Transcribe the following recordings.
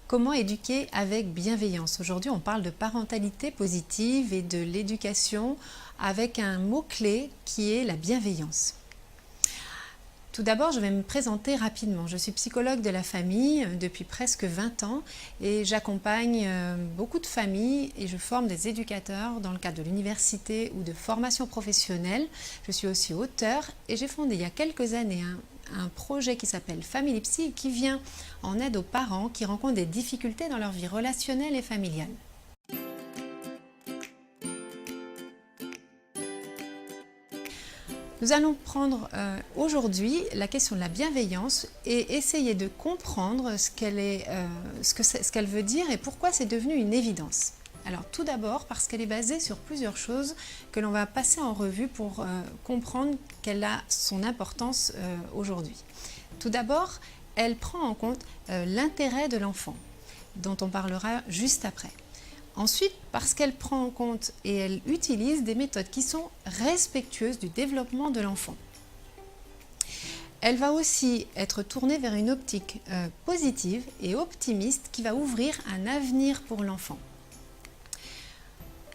Comment éduquer avec bienveillance? Aujourd'hui, on parle de parentalité positive et de l'éducation avec un mot-clé qui est la bienveillance. Tout d'abord, je vais me présenter rapidement. Je suis psychologue de la famille depuis presque 20 ans et j'accompagne beaucoup de familles et je forme des éducateurs dans le cadre de l'université ou de formation professionnelle. Je suis aussi auteure et j'ai fondé il y a quelques années un projet qui s'appelle Family Psy et qui vient en aide aux parents qui rencontrent des difficultés dans leur vie relationnelle et familiale. Nous allons prendre aujourd'hui la question de la bienveillance et essayer de comprendre ce qu'elle veut dire et pourquoi c'est devenu une évidence. Alors tout d'abord parce qu'elle est basée sur plusieurs choses que l'on va passer en revue pour comprendre qu'elle a son importance aujourd'hui. Tout d'abord, elle prend en compte l'intérêt de l'enfant, dont on parlera juste après. Ensuite, parce qu'elle prend en compte et elle utilise des méthodes qui sont respectueuses du développement de l'enfant. Elle va aussi être tournée vers une optique positive et optimiste qui va ouvrir un avenir pour l'enfant.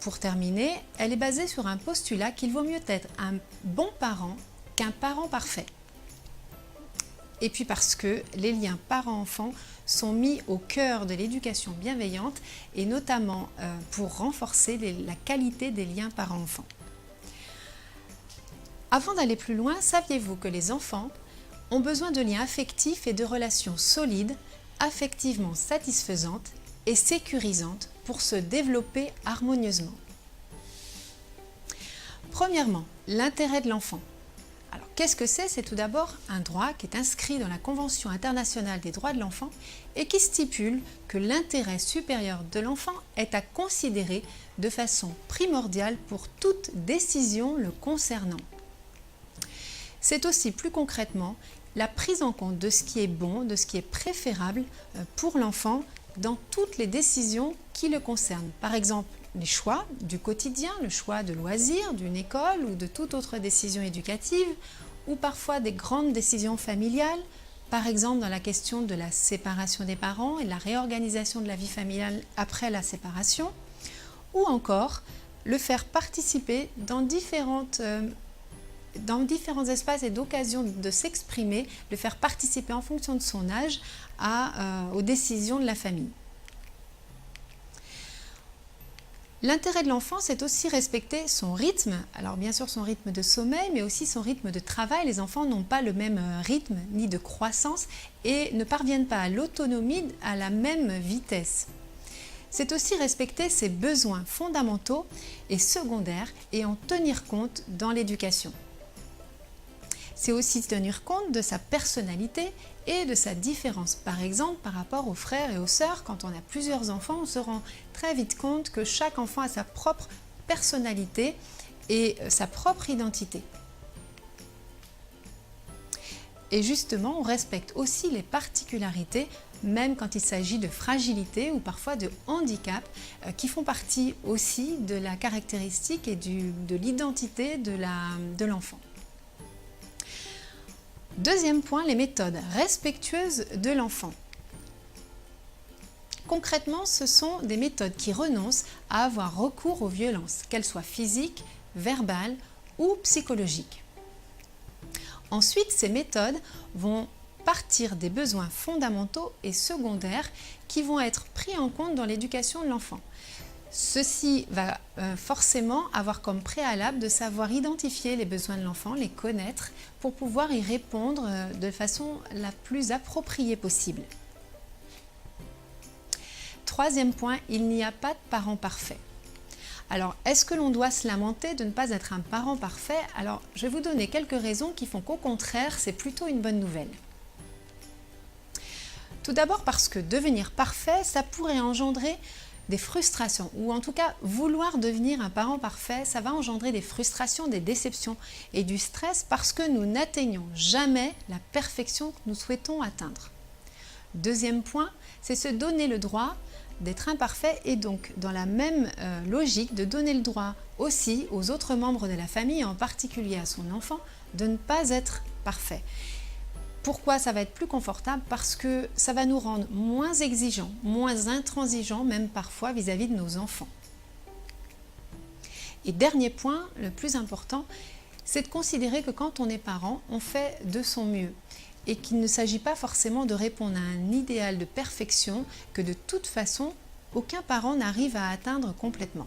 Pour terminer, elle est basée sur un postulat qu'il vaut mieux être un bon parent qu'un parent parfait. Et puis parce que les liens parents-enfants sont mis au cœur de l'éducation bienveillante et notamment pour renforcer la qualité des liens parents-enfants. Avant d'aller plus loin, saviez-vous que les enfants ont besoin de liens affectifs et de relations solides, affectivement satisfaisantes et sécurisantes pour se développer harmonieusement? Premièrement, l'intérêt de l'enfant. Alors, qu'est-ce que c'est? C'est tout d'abord un droit qui est inscrit dans la Convention internationale des droits de l'enfant et qui stipule que l'intérêt supérieur de l'enfant est à considérer de façon primordiale pour toute décision le concernant. C'est aussi plus concrètement la prise en compte de ce qui est bon, de ce qui est préférable pour l'enfant dans toutes les décisions qui le concernent. Par exemple, les choix du quotidien, le choix de loisirs, d'une école ou de toute autre décision éducative, ou parfois des grandes décisions familiales, par exemple dans la question de la séparation des parents et la réorganisation de la vie familiale après la séparation, ou encore le faire participer dans différents espaces et d'occasions de s'exprimer, le faire participer en fonction de son âge aux décisions de la famille. L'intérêt de l'enfant, c'est aussi respecter son rythme. Alors bien sûr son rythme de sommeil, mais aussi son rythme de travail. Les enfants n'ont pas le même rythme ni de croissance et ne parviennent pas à l'autonomie à la même vitesse. C'est aussi respecter ses besoins fondamentaux et secondaires et en tenir compte dans l'éducation. C'est aussi tenir compte de sa personnalité et de sa différence. Par exemple, par rapport aux frères et aux sœurs, quand on a plusieurs enfants, on se rend très vite compte que chaque enfant a sa propre personnalité et sa propre identité. Et justement, on respecte aussi les particularités, même quand il s'agit de fragilité ou parfois de handicap, qui font partie aussi de la caractéristique et de l'identité de l'enfant. Deuxième point, les méthodes respectueuses de l'enfant. Concrètement, ce sont des méthodes qui renoncent à avoir recours aux violences, qu'elles soient physiques, verbales ou psychologiques. Ensuite, ces méthodes vont partir des besoins fondamentaux et secondaires qui vont être pris en compte dans l'éducation de l'enfant. Ceci va forcément avoir comme préalable de savoir identifier les besoins de l'enfant, les connaître, pour pouvoir y répondre de façon la plus appropriée possible. Troisième point, il n'y a pas de parent parfait. Alors, est-ce que l'on doit se lamenter de ne pas être un parent parfait? Alors, je vais vous donner quelques raisons qui font qu'au contraire, c'est plutôt une bonne nouvelle. Tout d'abord parce que devenir parfait, ça pourrait engendrer des frustrations, ou en tout cas vouloir devenir un parent parfait, ça va engendrer des frustrations, des déceptions et du stress parce que nous n'atteignons jamais la perfection que nous souhaitons atteindre. Deuxième point, c'est se donner le droit d'être imparfait et donc dans la même logique de donner le droit aussi aux autres membres de la famille, en particulier à son enfant, de ne pas être parfait. Pourquoi ça va être plus confortable? Parce que ça va nous rendre moins exigeants, moins intransigeants, même parfois vis-à-vis de nos enfants. Et dernier point, le plus important, c'est de considérer que quand on est parent, on fait de son mieux et qu'il ne s'agit pas forcément de répondre à un idéal de perfection que de toute façon, aucun parent n'arrive à atteindre complètement.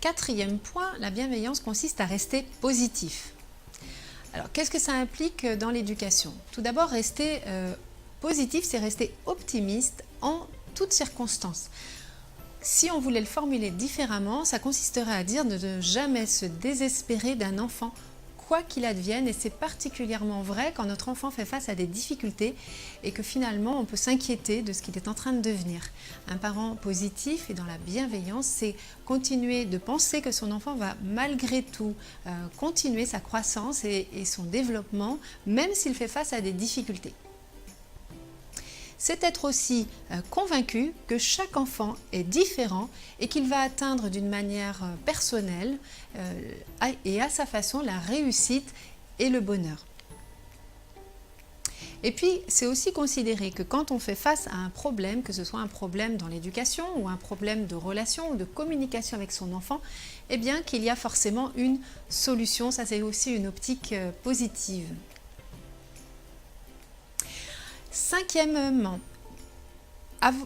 Quatrième point, la bienveillance consiste à rester positif. Alors, qu'est-ce que ça implique dans l'éducation? Tout d'abord, rester positif, c'est rester optimiste en toutes circonstances. Si on voulait le formuler différemment, ça consisterait à dire de ne jamais se désespérer d'un enfant, quoi qu'il advienne, et c'est particulièrement vrai quand notre enfant fait face à des difficultés et que finalement on peut s'inquiéter de ce qu'il est en train de devenir. Un parent positif et dans la bienveillance, c'est continuer de penser que son enfant va malgré tout continuer sa croissance et son développement, même s'il fait face à des difficultés. C'est être aussi convaincu que chaque enfant est différent et qu'il va atteindre d'une manière personnelle et à sa façon la réussite et le bonheur. Et puis, c'est aussi considérer que quand on fait face à un problème, que ce soit un problème dans l'éducation ou un problème de relation ou de communication avec son enfant, eh bien qu'il y a forcément une solution. Ça, c'est aussi une optique positive. Cinquièmement,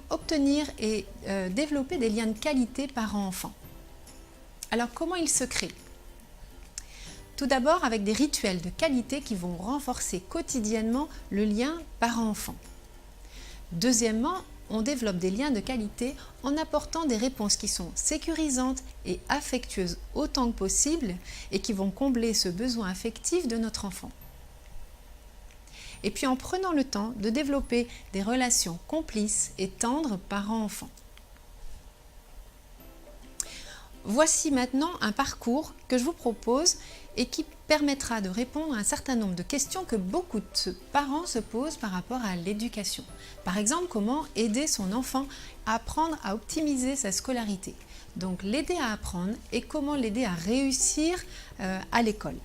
obtenir et développer des liens de qualité parent-enfant. Alors, comment ils se créent? Tout d'abord avec des rituels de qualité qui vont renforcer quotidiennement le lien parent-enfant. Deuxièmement, on développe des liens de qualité en apportant des réponses qui sont sécurisantes et affectueuses autant que possible et qui vont combler ce besoin affectif de notre enfant. Et puis en prenant le temps de développer des relations complices et tendres parents-enfants. Voici maintenant un parcours que je vous propose et qui permettra de répondre à un certain nombre de questions que beaucoup de parents se posent par rapport à l'éducation. Par exemple, comment aider son enfant à apprendre à optimiser sa scolarité. Donc l'aider à apprendre et comment l'aider à réussir à l'école.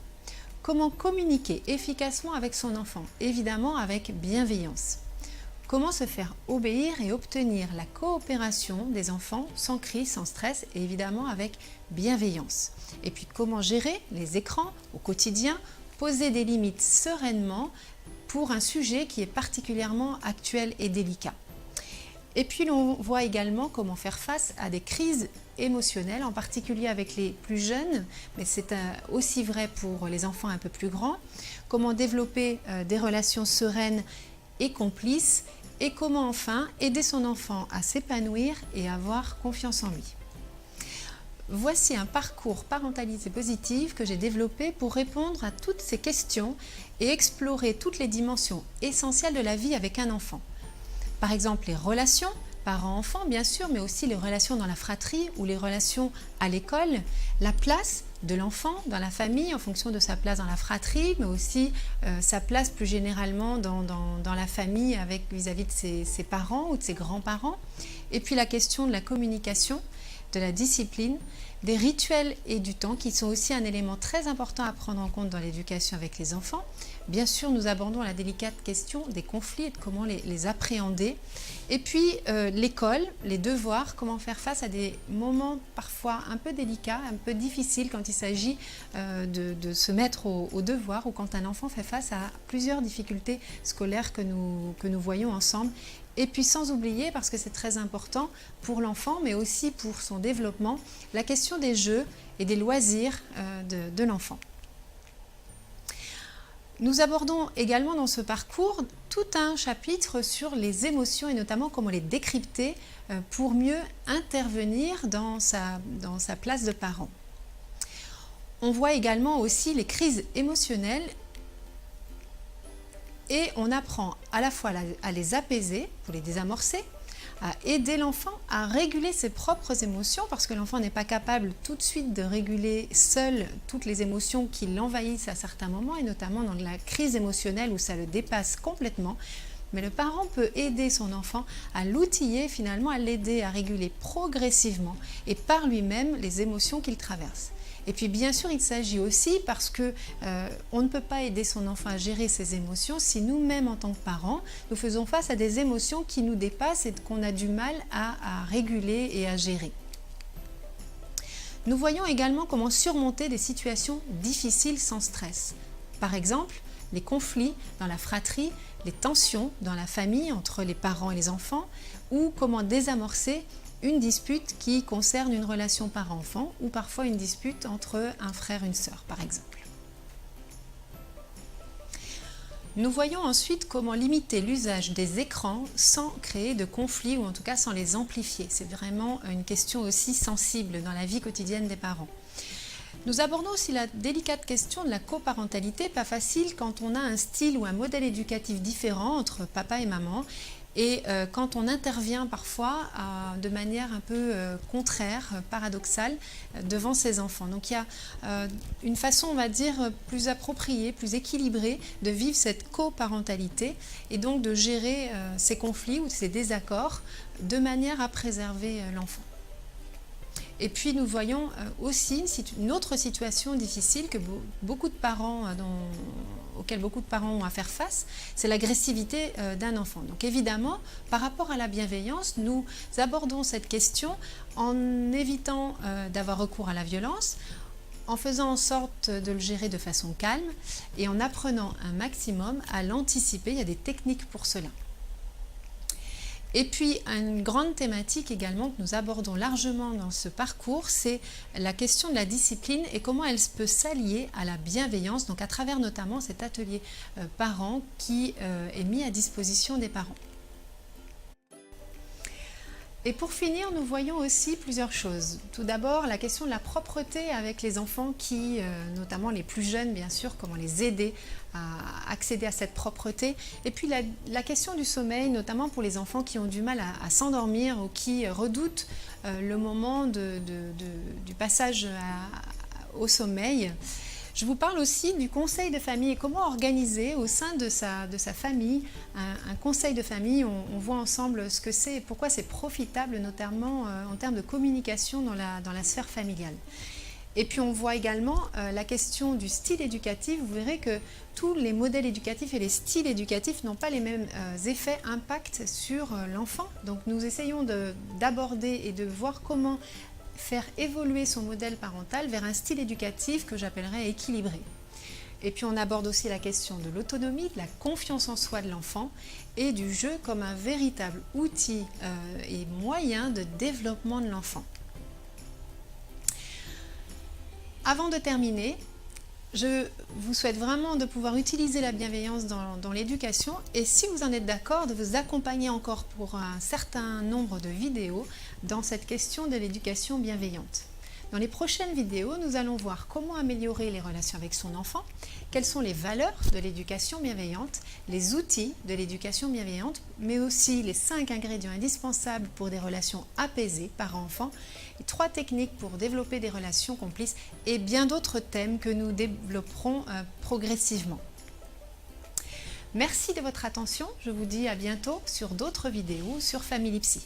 Comment communiquer efficacement avec son enfant, évidemment avec bienveillance. Comment se faire obéir et obtenir la coopération des enfants sans crise, sans stress et évidemment avec bienveillance. Et puis comment gérer les écrans au quotidien, poser des limites sereinement pour un sujet qui est particulièrement actuel et délicat. Et puis l'on voit également comment faire face à des crises émotionnelles, en particulier avec les plus jeunes, mais c'est aussi vrai pour les enfants un peu plus grands. Comment développer des relations sereines et complices et comment enfin aider son enfant à s'épanouir et à avoir confiance en lui. Voici un parcours parentalité positive que j'ai développé pour répondre à toutes ces questions et explorer toutes les dimensions essentielles de la vie avec un enfant. Par exemple, les relations parents-enfants, bien sûr, mais aussi les relations dans la fratrie ou les relations à l'école, la place de l'enfant dans la famille en fonction de sa place dans la fratrie, mais aussi sa place plus généralement dans la famille avec vis-à-vis de ses parents ou de ses grands-parents. Et puis la question de la communication, de la discipline, des rituels et du temps qui sont aussi un élément très important à prendre en compte dans l'éducation avec les enfants. Bien sûr, nous abordons la délicate question des conflits et de comment les appréhender. Et puis l'école, les devoirs, comment faire face à des moments parfois un peu délicats, un peu difficiles quand il s'agit de se mettre aux devoirs ou quand un enfant fait face à plusieurs difficultés scolaires que nous voyons ensemble. Et puis sans oublier, parce que c'est très important pour l'enfant, mais aussi pour son développement, la question des jeux et des loisirs de l'enfant. Nous abordons également dans ce parcours tout un chapitre sur les émotions et notamment comment les décrypter pour mieux intervenir dans sa place de parent. On voit également aussi les crises émotionnelles et on apprend à la fois à les apaiser, pour les désamorcer, à aider l'enfant à réguler ses propres émotions parce que l'enfant n'est pas capable tout de suite de réguler seul toutes les émotions qui l'envahissent à certains moments et notamment dans la crise émotionnelle où ça le dépasse complètement. Mais le parent peut aider son enfant à l'outiller finalement, à l'aider à réguler progressivement et par lui-même les émotions qu'il traverse. Et puis bien sûr, il s'agit aussi parce que on ne peut pas aider son enfant à gérer ses émotions si nous-mêmes en tant que parents, nous faisons face à des émotions qui nous dépassent et qu'on a du mal à réguler et à gérer. Nous voyons également comment surmonter des situations difficiles sans stress. Par exemple, les conflits dans la fratrie, les tensions dans la famille entre les parents et les enfants, ou comment désamorcer une dispute qui concerne une relation parent-enfant ou parfois une dispute entre un frère et une sœur, par exemple. Nous voyons ensuite comment limiter l'usage des écrans sans créer de conflits ou en tout cas sans les amplifier. C'est vraiment une question aussi sensible dans la vie quotidienne des parents. Nous abordons aussi la délicate question de la coparentalité, pas facile quand on a un style ou un modèle éducatif différent entre papa et maman et quand on intervient parfois de manière un peu contraire, paradoxale, devant ses enfants. Donc il y a une façon, on va dire, plus appropriée, plus équilibrée de vivre cette coparentalité et donc de gérer ces conflits ou ces désaccords de manière à préserver l'enfant. Et puis nous voyons aussi une autre situation difficile que beaucoup de parents, auquel beaucoup de parents ont à faire face, c'est l'agressivité d'un enfant. Donc évidemment, par rapport à la bienveillance, nous abordons cette question en évitant d'avoir recours à la violence, en faisant en sorte de le gérer de façon calme et en apprenant un maximum à l'anticiper. Il y a des techniques pour cela. Et puis, une grande thématique également que nous abordons largement dans ce parcours, c'est la question de la discipline et comment elle peut s'allier à la bienveillance, donc à travers notamment cet atelier parents qui est mis à disposition des parents. Et pour finir, nous voyons aussi plusieurs choses. Tout d'abord, la question de la propreté avec les enfants qui, notamment les plus jeunes bien sûr, comment les aider à accéder à cette propreté. Et puis la question du sommeil, notamment pour les enfants qui ont du mal à s'endormir ou qui redoutent le moment du passage au sommeil. Je vous parle aussi du conseil de famille et comment organiser au sein de sa famille un conseil de famille. On voit ensemble ce que c'est et pourquoi c'est profitable, notamment en termes de communication dans la sphère familiale. Et puis on voit également la question du style éducatif. Vous verrez que tous les modèles éducatifs et les styles éducatifs n'ont pas les mêmes effets, impacts sur l'enfant. Donc nous essayons d'aborder et de voir comment faire évoluer son modèle parental vers un style éducatif que j'appellerais équilibré. Et puis on aborde aussi la question de l'autonomie, de la confiance en soi de l'enfant et du jeu comme un véritable outil et moyen de développement de l'enfant. Avant de terminer, je vous souhaite vraiment de pouvoir utiliser la bienveillance dans l'éducation et si vous en êtes d'accord, de vous accompagner encore pour un certain nombre de vidéos dans cette question de l'éducation bienveillante. Dans les prochaines vidéos, nous allons voir comment améliorer les relations avec son enfant, quelles sont les valeurs de l'éducation bienveillante, les outils de l'éducation bienveillante, mais aussi les 5 ingrédients indispensables pour des relations apaisées parents-enfants, et 3 techniques pour développer des relations complices et bien d'autres thèmes que nous développerons progressivement. Merci de votre attention, je vous dis à bientôt sur d'autres vidéos sur Family Psy.